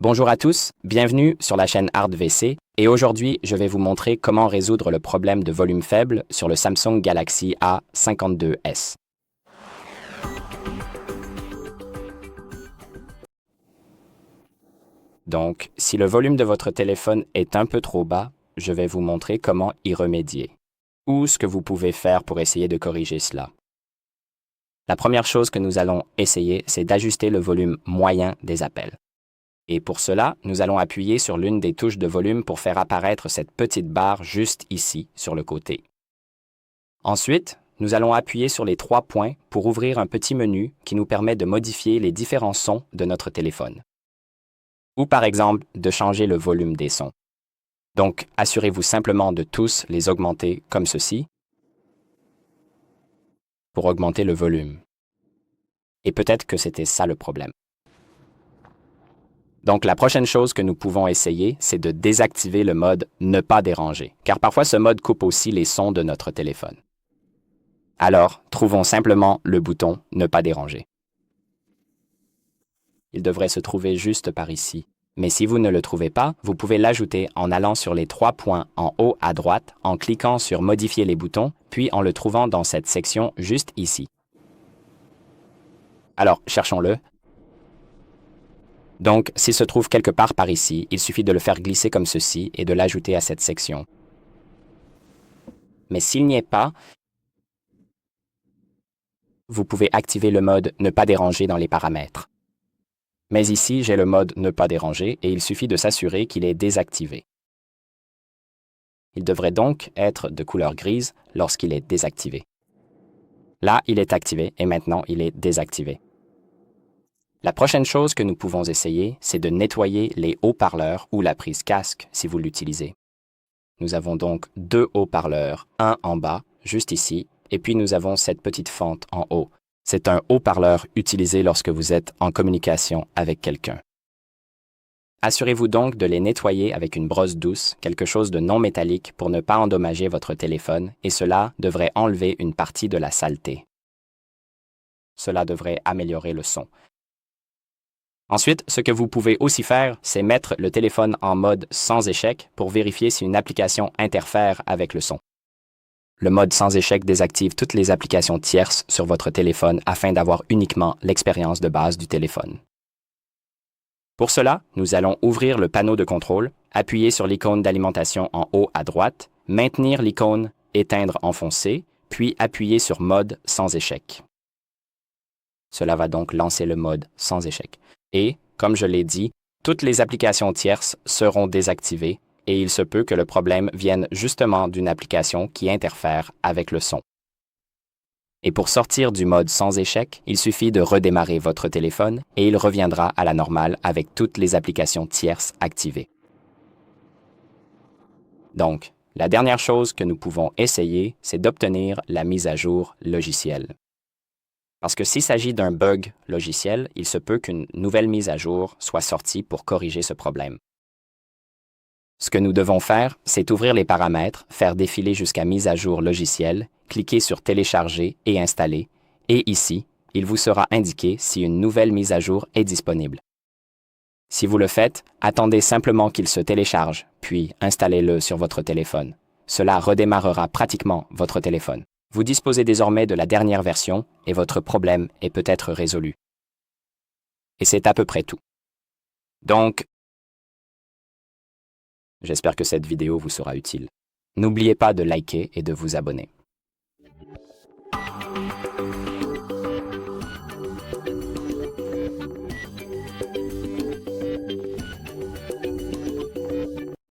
Bonjour à tous, bienvenue sur la chaîne ArtVC et aujourd'hui je vais vous montrer comment résoudre le problème de volume faible sur le Samsung Galaxy A52s. Donc, si le volume de votre téléphone est un peu trop bas, je vais vous montrer comment y remédier ou ce que vous pouvez faire pour essayer de corriger cela. La première chose que nous allons essayer, c'est d'ajuster le volume moyen des appels. Et pour cela, nous allons appuyer sur l'une des touches de volume pour faire apparaître cette petite barre juste ici, sur le côté. Ensuite, nous allons appuyer sur les 3 points pour ouvrir un petit menu qui nous permet de modifier les différents sons de notre téléphone. Ou par exemple, de changer le volume des sons. Donc, assurez-vous simplement de tous les augmenter comme ceci pour augmenter le volume. Et peut-être que c'était ça le problème. Donc, la prochaine chose que nous pouvons essayer, c'est de désactiver le mode « Ne pas déranger », car parfois ce mode coupe aussi les sons de notre téléphone. Alors, trouvons simplement le bouton « Ne pas déranger ». Il devrait se trouver juste par ici. Mais si vous ne le trouvez pas, vous pouvez l'ajouter en allant sur les 3 points en haut à droite, en cliquant sur « Modifier les boutons », puis en le trouvant dans cette section juste ici. Alors, cherchons-le. Donc, s'il se trouve quelque part par ici, il suffit de le faire glisser comme ceci et de l'ajouter à cette section. Mais s'il n'y est pas, vous pouvez activer le mode « Ne pas déranger » dans les paramètres. Mais ici, j'ai le mode « Ne pas déranger » et il suffit de s'assurer qu'il est désactivé. Il devrait donc être de couleur grise lorsqu'il est désactivé. Là, il est activé et maintenant, il est désactivé. La prochaine chose que nous pouvons essayer, c'est de nettoyer les haut-parleurs ou la prise casque si vous l'utilisez. Nous avons donc 2 haut-parleurs, un en bas, juste ici, et puis nous avons cette petite fente en haut. C'est un haut-parleur utilisé lorsque vous êtes en communication avec quelqu'un. Assurez-vous donc de les nettoyer avec une brosse douce, quelque chose de non métallique pour ne pas endommager votre téléphone, et cela devrait enlever une partie de la saleté. Cela devrait améliorer le son. Ensuite, ce que vous pouvez aussi faire, c'est mettre le téléphone en mode sans échec pour vérifier si une application interfère avec le son. Le mode sans échec désactive toutes les applications tierces sur votre téléphone afin d'avoir uniquement l'expérience de base du téléphone. Pour cela, nous allons ouvrir le panneau de contrôle, appuyer sur l'icône d'alimentation en haut à droite, maintenir l'icône « Éteindre en foncé », puis appuyer sur « Mode sans échec ». Cela va donc lancer le mode sans échec. Et, comme je l'ai dit, toutes les applications tierces seront désactivées et il se peut que le problème vienne justement d'une application qui interfère avec le son. Et pour sortir du mode sans échec, il suffit de redémarrer votre téléphone et il reviendra à la normale avec toutes les applications tierces activées. Donc, la dernière chose que nous pouvons essayer, c'est d'obtenir la mise à jour logicielle. Parce que s'il s'agit d'un bug logiciel, il se peut qu'une nouvelle mise à jour soit sortie pour corriger ce problème. Ce que nous devons faire, c'est ouvrir les paramètres, faire défiler jusqu'à mise à jour logiciel, cliquer sur Télécharger et Installer, et ici, il vous sera indiqué si une nouvelle mise à jour est disponible. Si vous le faites, attendez simplement qu'il se télécharge, puis installez-le sur votre téléphone. Cela redémarrera pratiquement votre téléphone. Vous disposez désormais de la dernière version et votre problème est peut-être résolu. Et c'est à peu près tout. Donc, j'espère que cette vidéo vous sera utile. N'oubliez pas de liker et de vous abonner.